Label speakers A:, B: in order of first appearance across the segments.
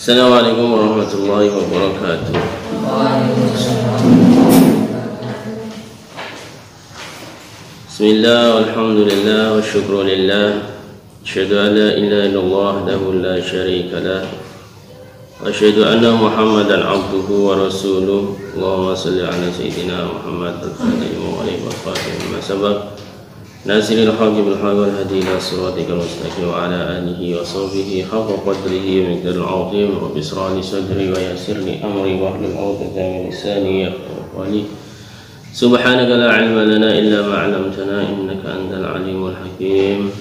A: Assalamualaikum warahmatullahi wabarakatuh. Bismillah, walhamdulillah, wa syukru lillah. Asyhadu an la ilaha illallah wahdahu la syarika lah. Wa asyhadu anna Muhammadan abduhu wa rasuluh. Allahumma shalli ala sayyidina Muhammad al-fatih wa alihi wa sahbihi wa sabaq. Nasiril haqqi bil haqqi wal hadi ila siratikal mustaqim wa ala alihi wa sahbihi haqqa qadrihi wa miqdaril azim. Rabbi ishrah li sadri wa yassir li amri wahlul 'uqdatam min lisani yafqahu qawli. Subhanaka la 'ilma lana illa ma 'allamtana innaka antal 'alimul hakim.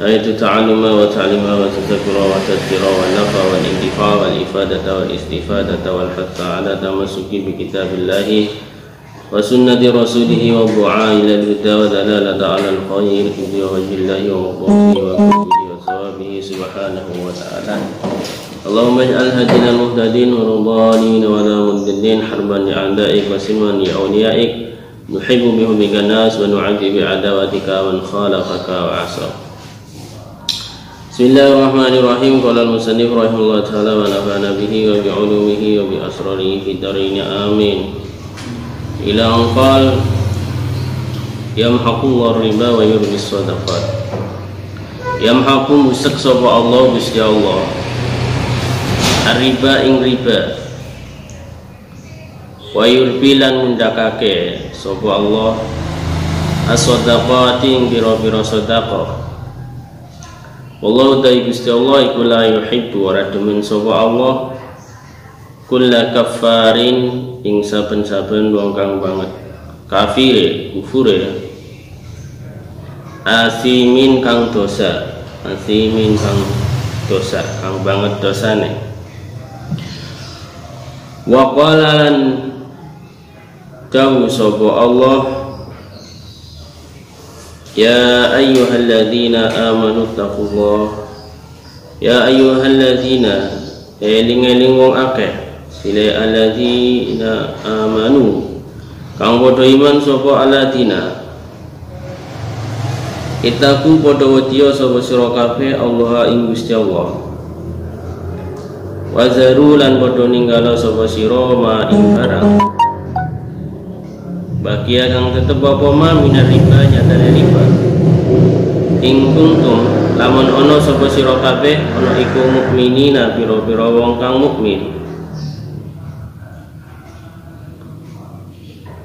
A: Ayatu ta'alluma wa ta'lima wa tadhakkura wa tadhkira wa nafa wa intifa wa ifadata wa istifadata wal hatha 'ala tamassuki bi kitabillahi wa sunnati rasulihi wa du'a ila al-huda wa dalalata 'ala al-khair bi wajhillahi wa maqdihi wa qadrihi wa sawabihi subhanahu wa ta'ala. Allahumma ij'al hadina al-muhtadin wa radalin wa la mudillin harban li'a'da'ik wa silman li awliya'ik nuhibbu bihubika nas wa nu'adhi bi'adawatika man khalaqaka wa 'asab. Bismillahirrahmanirrahim. Qala al-musannif rahimahullah ta'ala wa nafa'ana bihi wa bi'ulumihi wa bi asrarihi fid dharain amin. Ila anqal yamhaqullahu riba wa yurbis sadaqat. Yamhaqu musik sapa Allah Gusti Allah riba ing riba wa yurbi lan mundakake sapa Allah as-sadaqati ing pira-pira sedekah. Wallahu ta'ala Gusti Allah iku la yuhibbu wa radumin sapa Allah kulla kafarin ing saben-saben wong kang banget kafire kufure asimin kang dosa kang banget dosane. Wa qala lan dawu sapa Allah ya ayyuhalladzina amanu taqullah ya ayyuhalladzina eling-eling wong akeh sile alladzina amanu kang padha iman sapa alladzina itaku padha wedya sapa sira kabeh Allah ing Gusti Allah wazaru lan padha ninggala sapa sira ma ing barang bagia kang tetep apa ma minar riba nyatane riba ing kuntum lamun ana sapa sira kabeh ana iku mukminina pira-pira wong kang mukmin.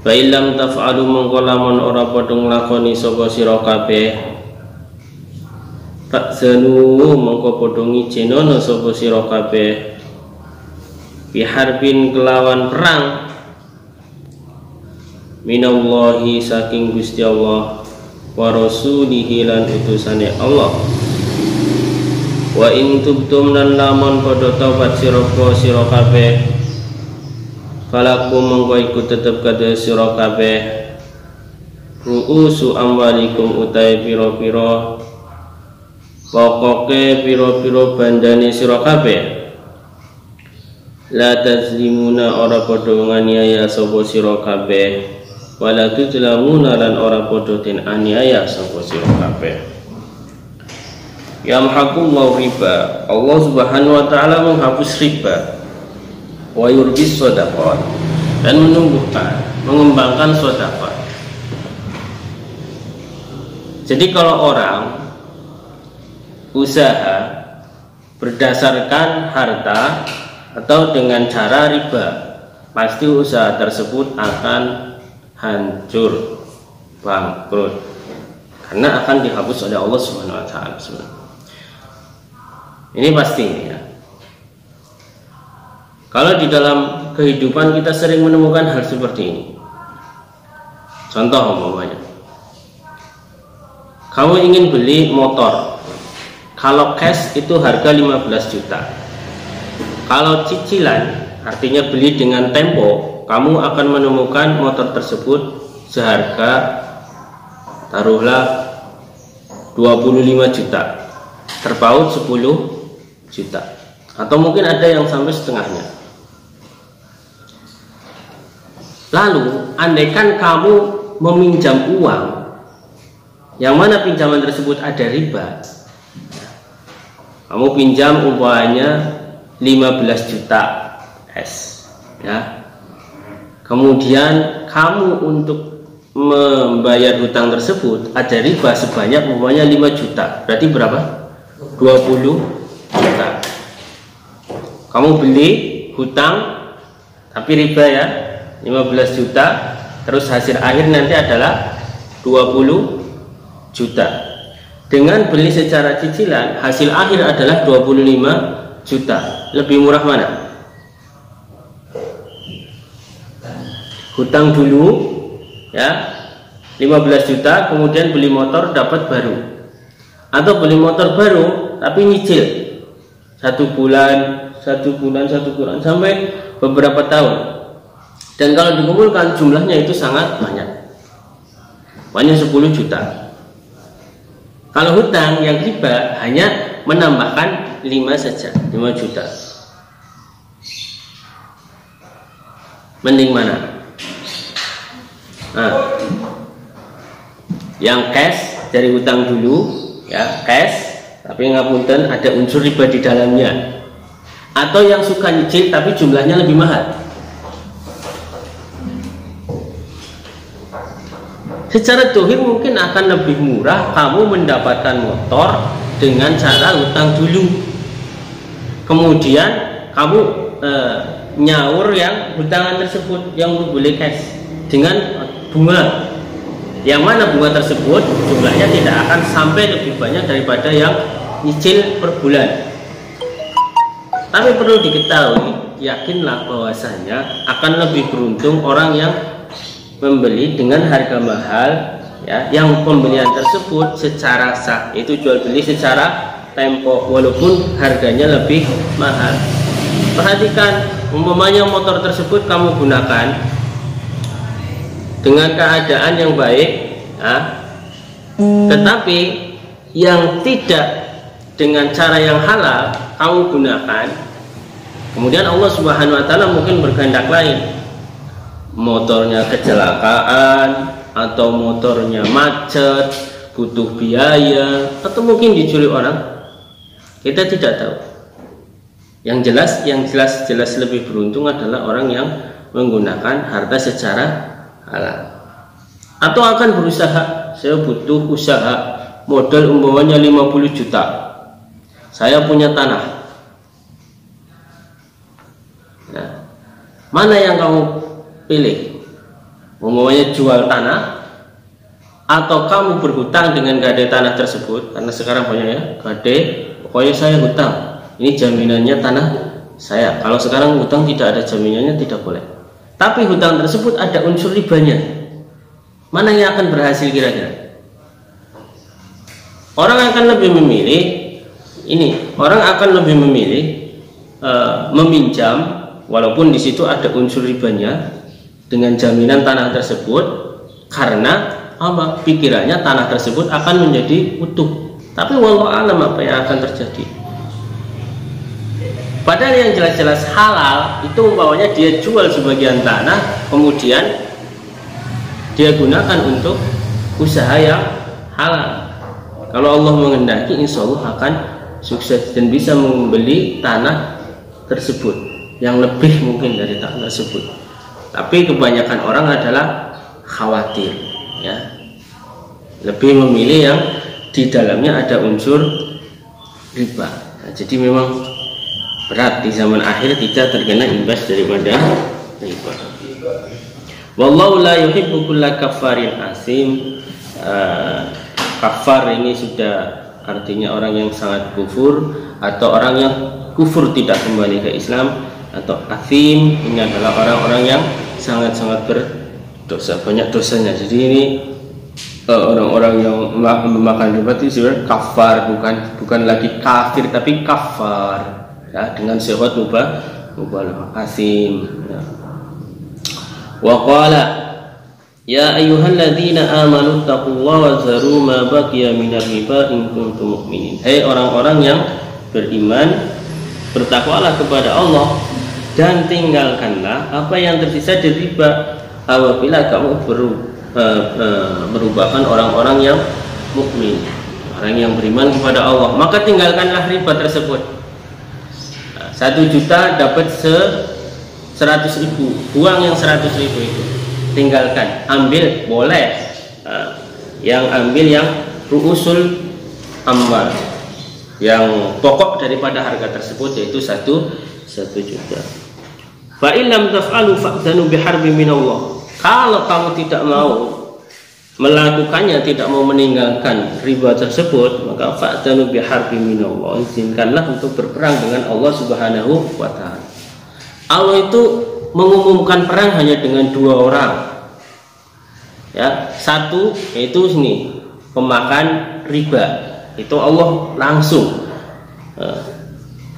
A: Fa illam taf'alu mongko lamun ora padha nglakoni sapa sira kabeh fa'zanu mongko padha ngijenono sapa sira kabeh biharbin kelawan perang minallahi saking Gusti Allah wa rasulihi lan utusane Allah. Wa in tubtum lan lamun padha taubat sira kabeh falakum mongko iku tetep kadhe sira kabeh ru'usu amwalikum utai pira-pira pokoke pira-pira bandane sira kabeh la tazlimuna ora padha nganiaya sapa sira kabeh wala tuzlamuna lan ora padha den aniaya sapa sira kabeh. Yamhaqullahu riba, Allah Subhanahu wa taala menghapus riba wa yurbis shadaqat dan menumbuhkan mengembangkan sedekah. Jadi kalau orang usaha berdasarkan harta atau dengan cara riba, pasti usaha tersebut akan hancur, bangkrut, karena akan dihapus oleh Allah Subhanahu wa taala. Ini pasti ya. Kalau di dalam kehidupan kita sering menemukan hal seperti ini. Contoh umpamanya, kamu ingin beli motor, kalau cash itu harga 15 juta. Kalau cicilan, artinya beli dengan tempo, kamu akan menemukan motor tersebut seharga taruhlah 25 juta, terpaut 10 juta, atau mungkin ada yang sampai setengahnya. Lalu andaikan kamu meminjam uang yang mana pinjaman tersebut ada riba, kamu pinjam umpamanya 15 juta cash, ya. Kemudian kamu untuk membayar hutang tersebut ada riba sebanyak umpamanya 5 juta. Berarti berapa? 20 juta. Kamu beli hutang tapi riba ya, 15 juta, terus hasil akhir nanti adalah 20 juta. Dengan beli secara cicilan, hasil akhir adalah 25 juta. Lebih murah mana? Hutang dulu ya 15 juta, kemudian beli motor dapat baru, atau beli motor baru tapi nyicil 1 bulan sampai beberapa tahun, dan kalau dikumpulkan jumlahnya itu sangat banyak 10 juta. Kalau hutang yang riba hanya menambahkan 5 saja, 5 juta. Mending mana? Nah, yang cash dari hutang dulu ya, cash tapi ngapunten ada unsur riba di dalamnya, atau yang suka nyicil tapi jumlahnya lebih mahal. Secara dohir mungkin akan lebih murah kamu mendapatkan motor dengan cara hutang dulu, kemudian kamu nyaur yang hutangan tersebut yang boleh cash dengan bunga, yang mana bunga tersebut jumlahnya tidak akan sampai lebih banyak daripada yang nyicil per bulan. Tapi perlu diketahui, yakinlah bahwasanya akan lebih beruntung orang yang membeli dengan harga mahal ya, yang pembelian tersebut secara sah, itu jual beli secara tempo walaupun harganya lebih mahal. Perhatikan, umpamanya motor tersebut kamu gunakan dengan keadaan yang baik ya, tetapi yang tidak dengan cara yang halal kamu gunakan, kemudian Allah Subhanahu wa taala mungkin berkehendak lain, motornya kecelakaan atau motornya macet, butuh biaya, atau mungkin diculik orang, kita tidak tahu. Yang jelas lebih beruntung adalah orang yang menggunakan harta secara halal, atau akan berusaha. Saya butuh usaha, modal umpamanya 50 juta, saya punya tanah. Nah, mana yang kamu pilih? Umpamanya jual tanah, atau kamu berhutang dengan gade tanah tersebut, karena sekarang banyak ya gade, pokoknya saya hutang, ini jaminannya tanah saya. Kalau sekarang hutang tidak ada jaminannya, tidak boleh, tapi hutang tersebut ada unsur ribanya. Mana yang akan berhasil kira-kira? Orang akan lebih memilih ini, orang akan lebih memilih meminjam walaupun di situ ada unsur ribanya dengan jaminan tanah tersebut, karena apa? Pikirannya tanah tersebut akan menjadi utuh. Tapi wallahu alam apa yang akan terjadi. Padahal yang jelas-jelas halal itu umpamanya dia jual sebagian tanah, kemudian dia gunakan untuk usaha yang halal. Kalau Allah menghendaki, insya Allah akan sukses dan bisa membeli tanah tersebut yang lebih mungkin dari tanah tersebut. Tapi kebanyakan orang adalah khawatir ya, lebih memilih yang di dalamnya ada unsur riba. Nah, jadi memang berat di zaman akhir tidak terkena imbas daripada riba. Wallahu la yuhibbu kulla kaffarin asim. Kafar ini sudah artinya orang yang sangat kufur, atau orang yang kufur tidak kembali ke Islam, atau asim ini adalah orang-orang yang sangat-sangat berdosa, banyak dosanya. Jadi ini orang-orang yang memakan riba itu sebenarnya kafar, bukan lagi kafir tapi kafar ya, dengan sifat mubalaghah asim ya. Wa qala ya ayyuhalladzina amanu taqullaha wa zaru ma baqiya minar riba in kuntum mu'minin. Hai orang-orang yang beriman, bertakwalah kepada Allah dan tinggalkanlah apa yang tersisa dari riba apabila kamu merupakan orang-orang yang mukmin, orang yang beriman kepada Allah, maka tinggalkanlah riba tersebut. 1 juta dapat 100.000, buang yang 100.000 itu, tinggalkan, ambil boleh. Yang ambil yang ru'usul amwal, yang pokok daripada harga tersebut, yaitu 1 juta. Fa in lam taf'alu fa'dhanu biharbin minallah. Kalau kamu tidak mau melakukannya, tidak mau meninggalkan riba tersebut, maka fa'dhanu biharbin minallah, izinkanlah untuk berperang dengan Allah Subhanahu wa taala. Allah itu mengumumkan perang hanya dengan 2 orang. Ya, satu yaitu ini pemakan riba, itu Allah langsung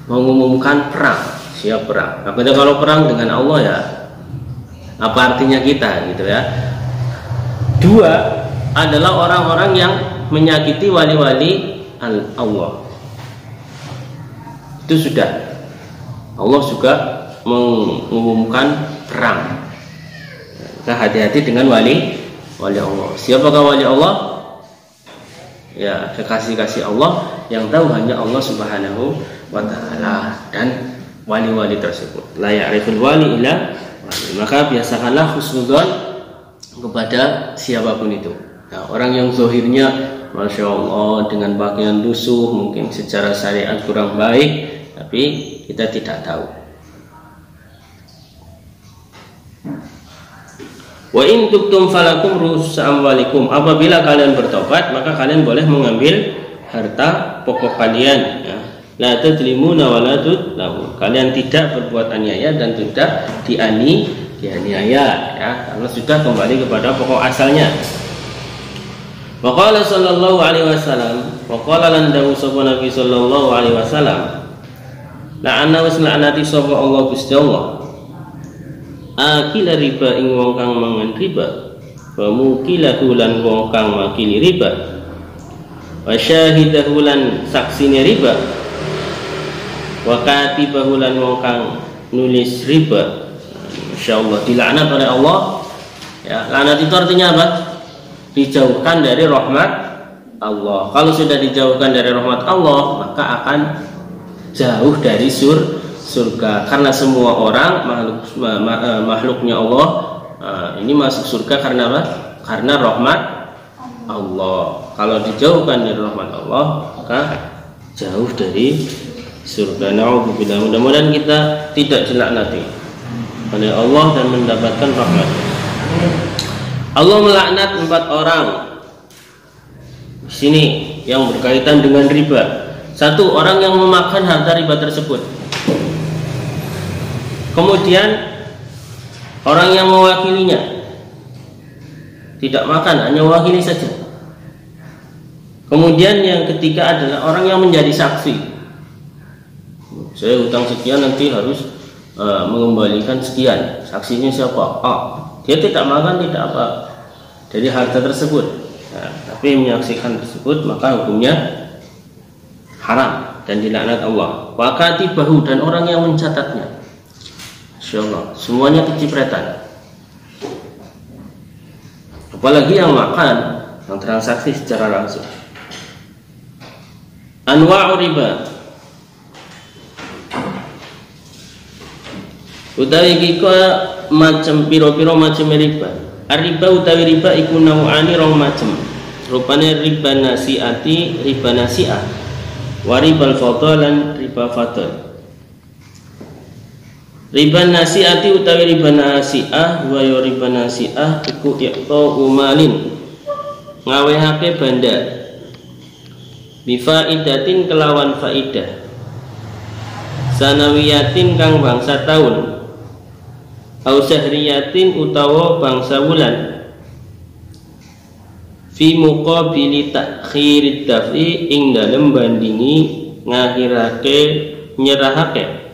A: mengumumkan perang, siap perang. Nah, kalau perang dengan Allah ya apa artinya kita gitu ya. 2 adalah orang-orang yang menyakiti wali-wali Allah. Itu sudah Allah juga mengumumkan perang. Nah, hati-hati dengan wali Allah. Siapakah wali Allah? Ya, kekasih-kasih Allah, yang tahu hanya Allah Subhanahu wa taala dan wali-wali tersebut. La ya'riful wali illa wali. Maka biasakanlah husnudzon kepada siapapun itu. Nah, orang yang zahirnya Masya Allah dengan pakaian lusuh, mungkin secara syariat kurang baik, tapi kita tidak tahu. Wa in tubtum falakum ru'us amwalikum. Apabila kalian bertobat, maka kalian boleh mengambil harta pokok kalian, ya. La tadlimuna wa la tudlamun. Kalian tidak berbuat aniaya dan tidak dianiaya, ya, karena sudah kembali kepada pokok asalnya. Wa qala sallallahu alaihi wasallam, wa qala lan dawu sapa Nabi sallallahu alaihi wasallam, la'anna wasla'anati sapa Allah Gusti Allah akila riba ing wong kang mangan riba, wa mukilahu lan wong kang makili riba, wa syahidahu lan saksine riba, wa katibahu lan wong kang nulis riba. Insyaallah dilaknat oleh Allah. Ya, laknat itu artinya apa? Dijauhkan dari rahmat Allah. Kalau sudah dijauhkan dari rahmat Allah, maka akan jauh dari surga, karena semua orang makhluknya Allah ini masuk surga karena apa? Karena rahmat Allah. Kalau dijauhkan dari rahmat Allah, maka jauh dari surga. Na'udzubillah. Mudah-mudahan kita tidak dilaknati oleh Allah dan mendapatkan rahmat. Allah melaknat 4 orang di sini yang berkaitan dengan riba. 1, orang yang memakan harta riba tersebut. Kemudian orang yang mewakilinya, tidak makan, hanya mewakili saja. Kemudian yang ketiga adalah orang yang menjadi saksi. Saya hutang sekian, nanti harus mengembalikan sekian. Saksinya siapa? Dia tidak makan, tidak apa dari harta tersebut, nah, tapi menyaksikan tersebut, maka hukumnya haram dan dilaknat Allah. Wa katibahu, dan orang yang mencatatnya. Insyaallah semuanya kecipratan. Apalagi yang makan, yang transaksi secara langsung. Anwa'u riba, utawi kiko macam piro-piro macam riba. Riba utawi riba iku nau'ani rong macam. Rupane riba nasiati, riba nasiah, wa ribal fadl lan riba fadl. Riba nasiati utawi riba nasiah, wa ya riba nasiah iku iqta umalin, ngawehake banda, bifaidatin kelawan faidah, sanawiyatin kang bangsa tahun, au syahriyatin utawa bangsa wulan, fi muqabili takhir dafi ing dalem bandingi ngakhirake nyerahake.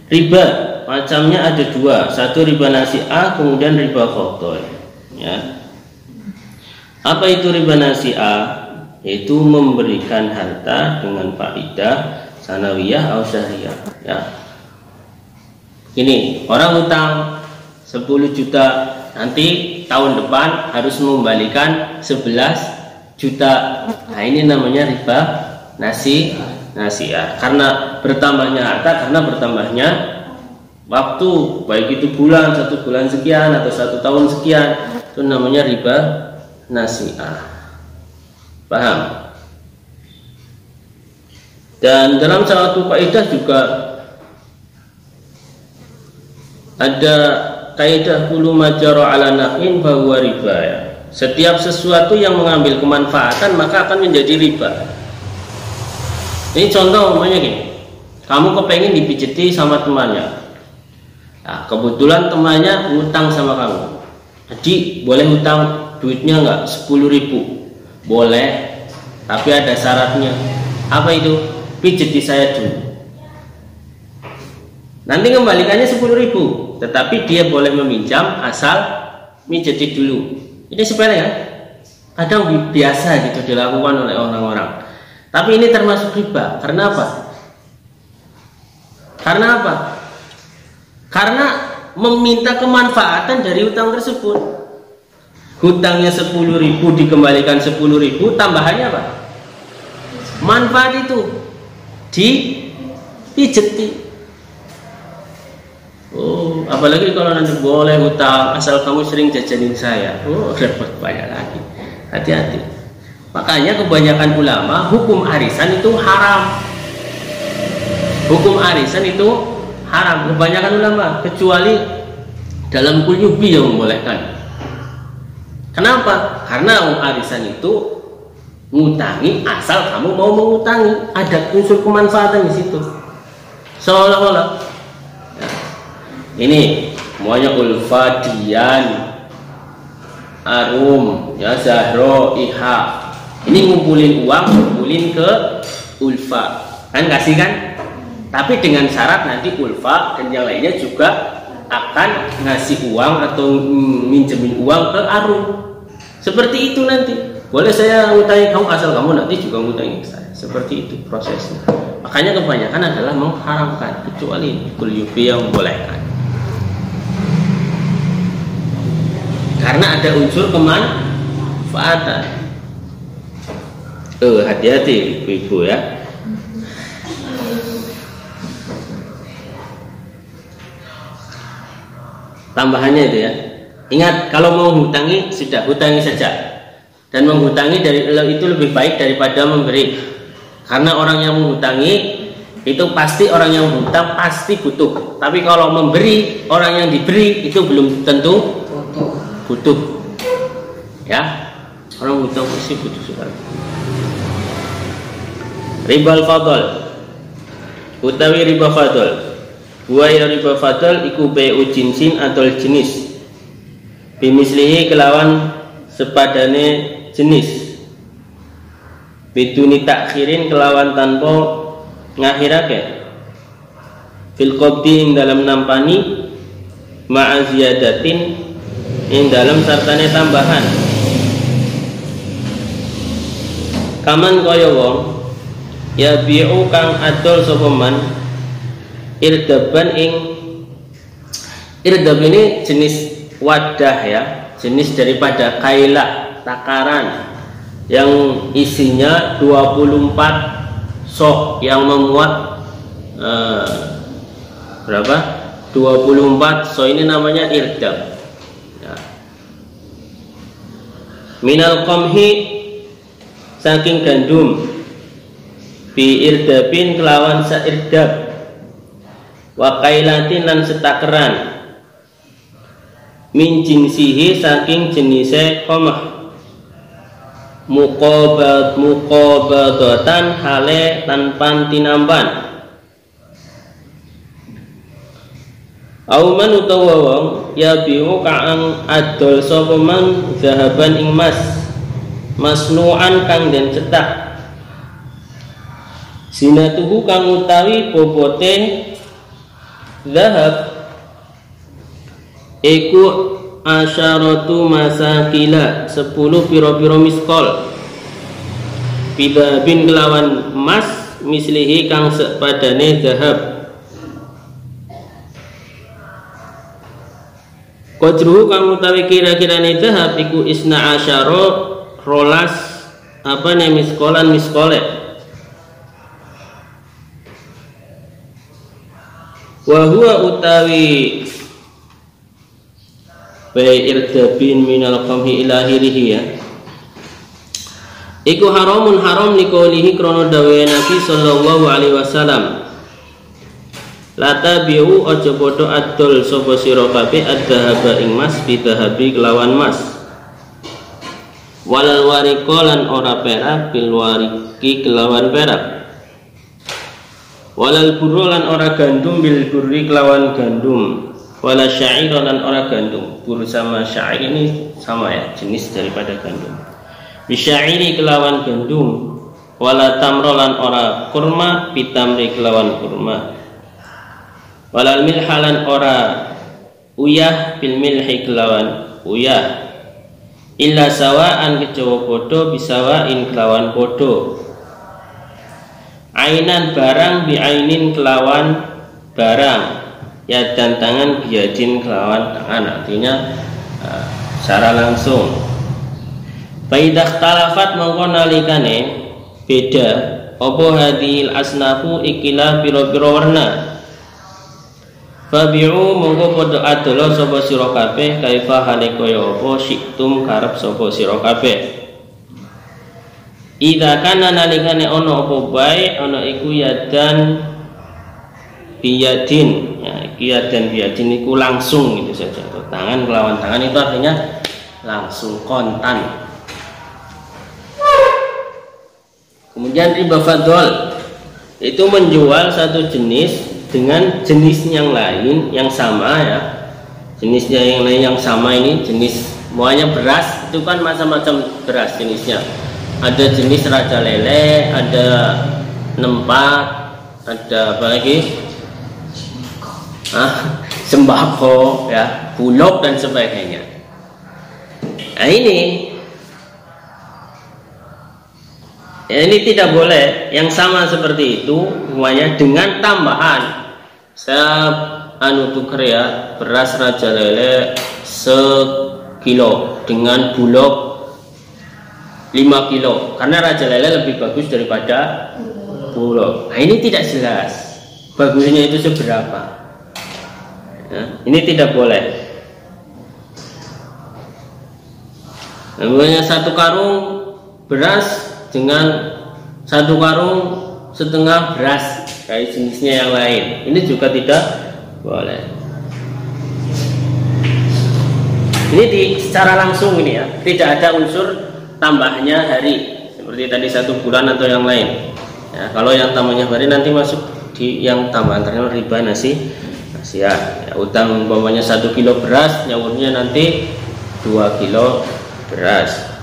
A: Riba macamnya ada 2, 1 riba nasi'ah, kemudian riba fadl, ya. Apa itu riba nasi'ah? Yaitu memberikan harta dengan faidah sanawiyah atau syahriyah, ya. Ini orang utang 10 juta, nanti tahun depan harus mengembalikan 11 juta. Nah, ini namanya riba nasi'ah. Karena bertambahnya harta, karena bertambahnya waktu, baik itu bulan, 1 bulan sekian atau 1 tahun sekian, itu namanya riba nasi'ah. Paham? Dan dalam satu kaidah juga ada kaidah kullu majara ala naf'in bahwa riba ya. Setiap sesuatu yang mengambil kemanfaatan maka akan menjadi riba. Ini contoh umpamanya gini, kamu kepengen dipijeti sama temannya. Nah, kebetulan temannya ngutang sama kamu. Jadi boleh hutang duitnya nggak? 10.000. Boleh, tapi ada syaratnya. Apa itu? Pijeti saya dulu. Nanti kembalikannya 10.000, tetapi dia boleh meminjam asal mijeti dulu. Ini sepele ya, kadang biasa gitu dilakukan oleh orang-orang. Tapi ini termasuk riba. Karena apa? Karena meminta kemanfaatan dari hutang tersebut. Hutangnya 10.000 dikembalikan 10.000, tambahannya apa? Manfaat itu dipijeti. Oh, apalagi kalau nanti boleh hutang asal kamu sering jajanin saya. Oh, repot banyak lagi. Hati-hati. Makanya kebanyakan ulama hukum arisan itu haram. Hukum arisan itu haram. Kebanyakan ulama, kecuali dalam Qultubi yang membolehkan. Kenapa? Karena arisan itu ngutangi asal kamu mau mengutangi. Ada unsur kemanfaatan di situ. Seolah-olah ini semuanya ulfa, dian, arum, ya, zahro, iha. Ini ngumpulin uang, ngumpulin ke ulfa, kan kasih kan? Tapi dengan syarat nanti ulfa dan yang lainnya juga akan ngasih uang atau minjemin uang ke arum. Seperti itu nanti. Boleh saya ngutangi kamu asal kamu nanti juga ngutangi saya. Seperti itu prosesnya. Makanya kebanyakan adalah mengharamkan, kecuali Qultubi yang membolehkan. Karena ada unsur kemanfaatan. Hati-hati ibu-ibu ya. Tambahannya itu ya. Ingat, kalau mau hutangi sudah hutangi saja. Dan menghutangi itu lebih baik daripada memberi. Karena orang yang menghutangi itu pasti orang yang hutang pasti butuh. Tapi kalau memberi, orang yang diberi itu belum tentu butuh, ya. Orang hutang pasti butuh sekali. Ribal fadl, utawi riba fadl. Buaya riba fadl iku bai'u jinsin atau jenis. Bimislihi kelawan sepadane jenis. Biduni takhirin kelawan tanpa ngakhirake. Fil qabdi ing dalam nampani ma'a ziyadatin ing dalam sartane tambahan. Kaman kaya wong ya bi'u kang adol sapa man irdaban ing irdab ini jenis wadah ya, jenis daripada kaila, takaran yang isinya 24 sok yang memuat berapa? 24 sok ini namanya irdab. Minal qamhi saking gandum bi irdabin kelawan sairdab wa kailatin lan setakeran min jinsihi saking jenise qamah muqabadatan hale tanpa tinampan auman utawa wong ya biu kang adol sapa man zahaban ing mas masnuan kang den cetak sinatuhu kang utawi bobote zahab iku asyaratu masakila 10 piro-piro miskol bidabin kelawan mas mislihi kang sepadane zahab Qadruhu kang utawi kira-kirane zahab iku isna asyara rolas apa ne miskolan miskole Wa huwa utawi irdabin minal qamhi ila akhirih ya. Iku haramun haram likaulihi krono dawe Nabi sallallahu alaihi wasallam. La tabiu aja padha adol sapa sira kabeh ad-dhahaba ing mas bidahabi kelawan mas. Walal wariko lan ora perak bil wariki kelawan perak. Walal burro lan ora gandum bil burri kelawan gandum. Wala syair lan ora gandum. Bur sama syair ini sama ya, jenis daripada gandum. Bisyairi kelawan gandum. Wala tamro lan ora kurma bitamri kelawan kurma. Walal milhalan ora uyah bil milhi kelawan uyah. Illa sawaan kejawa podo bisawain kelawan podo. Ainan barang bi ainin kelawan barang. Ya dan tangan biadin kelawan tangan, artinya secara langsung. Faidah talafat mongko nalikane beda apa hadhil asnafu ikilah pira-pira warna. Fabi'u mongko padha adolo sapa sira kabeh kaifa hale kaya apa siktum karep sapa sira kabeh. Idza kana nalikane ana apa bae ana iku yadan biyadin ya, yadan biyadin iku langsung gitu saja. Tangan kelawan tangan itu artinya langsung kontan. Kemudian riba fadl itu menjual satu jenis dengan jenis yang lain yang sama ya. Jenisnya yang lain yang sama ini jenis semuanya beras, itu kan macam-macam beras jenisnya. Ada jenis raja lele, ada nempat, ada apa lagi? Sembako ya, bulog dan sebagainya. Nah ini tidak boleh yang sama seperti itu semuanya dengan tambahan. Saya tuker ya beras raja lele sekilo dengan bulog 5 kilo karena raja lele lebih bagus daripada bulog. Nah ini tidak jelas bagusnya itu seberapa ya, ini tidak boleh. Namanya satu karung beras dengan satu karung setengah beras kayak jenisnya yang lain, ini juga tidak boleh. Ini secara langsung ini ya, tidak ada unsur tambahnya hari seperti tadi 1 bulan atau yang lain ya. Kalau yang tambahnya hari nanti masuk di yang tambahan ternyata riba nasiah ya, utang umpamanya 1 kilo beras nyawurnya nanti 2 kilo beras.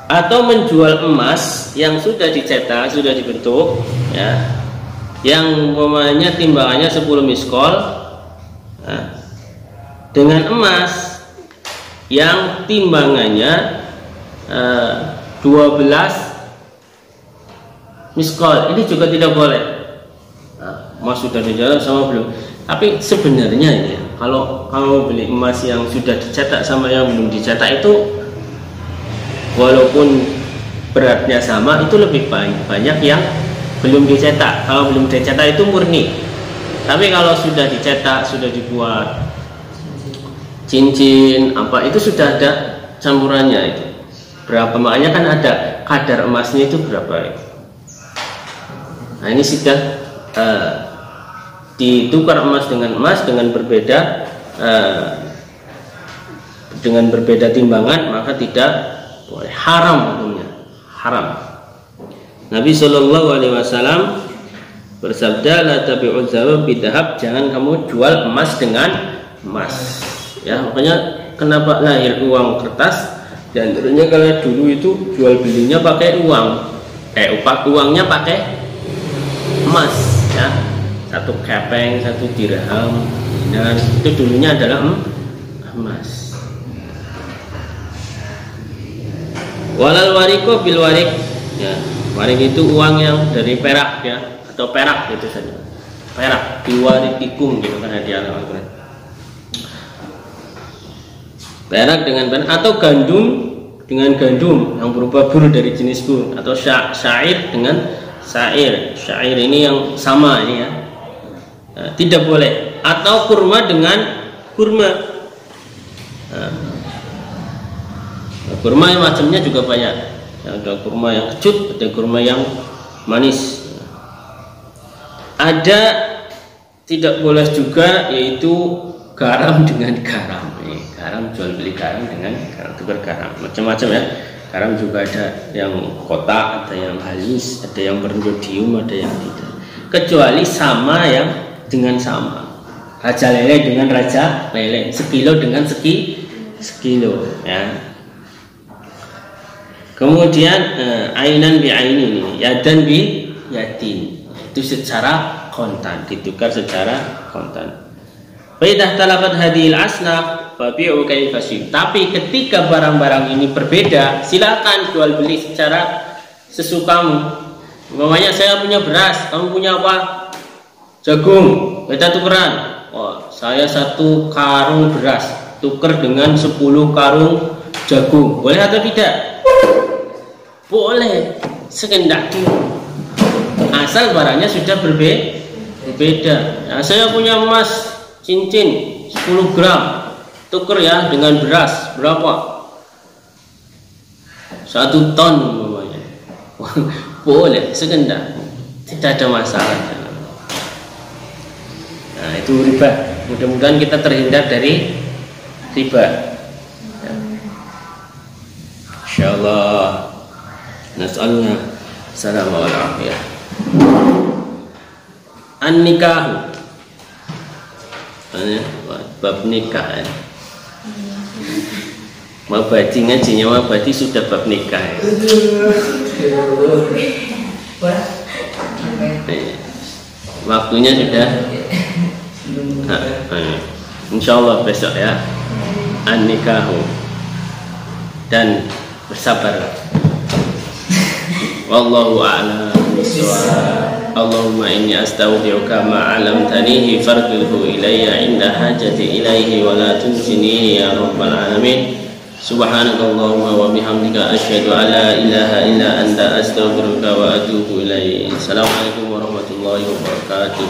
A: Atau menjual emas yang sudah dicetak, sudah dibentuk ya, yang umpamanya timbangannya 10 miskol ya, dengan emas yang timbangannya 12 miskol, ini juga tidak boleh. Nah, emas sudah dijual sama belum, tapi sebenarnya ini ya, kalau kamu beli emas yang sudah dicetak sama yang belum dicetak itu walaupun beratnya sama, itu lebih banyak yang belum dicetak. Kalau belum dicetak itu murni, tapi kalau sudah dicetak, sudah dibuat cincin apa, itu sudah ada campurannya itu berapa, makanya kan ada kadar emasnya itu berapa itu. Nah ini sudah ditukar emas dengan berbeda timbangan, maka tidak boleh, haram hukumnya, haram. Nabi SAW bersabda, la tabi'u dzahab bidahab, jangan kamu jual emas dengan emas ya. Makanya kenapa lahir uang kertas, dan antaranya karena dulu itu jual belinya pakai uang, uangnya pakai emas ya, 1 kepeng, 1 dirham, dan itu dulunya adalah emas. Walal wariko bil warik ya, warik itu uang yang dari perak ya, atau perak gitu saja, perak biwarikikum gitu kan hadiah Al-Quran. Perak dengan perak, atau gandum dengan gandum yang berupa bur dari jenis bur, atau syair dengan syair. Syair ini yang sama ini ya, Nah, tidak boleh. Atau kurma dengan kurma. Nah, kurma yang macamnya juga banyak. Ada kurma yang kecut, ada kurma yang manis. Ada tidak boleh juga, yaitu garam dengan garam. Garam, jual beli garam dengan garam, tukar garam, macam-macam ya. Garam juga ada yang kotak, ada yang halus, ada yang bernodium, ada yang tidak. Kecuali sama yang dengan sama. Raja lele dengan raja lele, sekilo dengan sekilo ya. Kemudian ainan bi ainin, yadan bi yadin, itu secara kontan, ditukar secara kontan. Faidah talafat hadil asnaf fabi'u kaifa syi'tum. Tapi ketika barang-barang ini berbeda, silakan jual beli secara sesukamu. Umpamanya saya punya beras, kamu punya apa? Jagung, kita tukeran. Oh, saya 1 karung beras tuker dengan 10 karung jagung. Boleh atau tidak? Boleh, sekehendaknya. Asal barangnya sudah berbeda. Nah, saya punya emas cincin 10 gram, tuker ya dengan beras berapa? 1 ton umpamanya. Boleh, sekehendak, tidak ada masalah. Nah, itu riba. Mudah-mudahan kita terhindar dari riba. Ya. Insyaallah. Nas'alna salam wal afiyah. An-nikahu. Bab nikah ya. Mabadi ngajinya mabadi sudah bab nikah ya. Waktunya sudah. Insyaallah besok ya. An-nikahu. Dan bersabar. Wallahu a'lam bishawab. Allahumma inni astaudi'uka ma 'allamtanihi farqilhu ilayya 'inda hajati ilayhi wa la tunsinihi ya rabbal alamin. Subhanakallahumma wa bihamdika asyhadu an la ilaha illa anta astaghfiruka wa atubu ilaik. Assalamualaikum warahmatullahi wabarakatuh.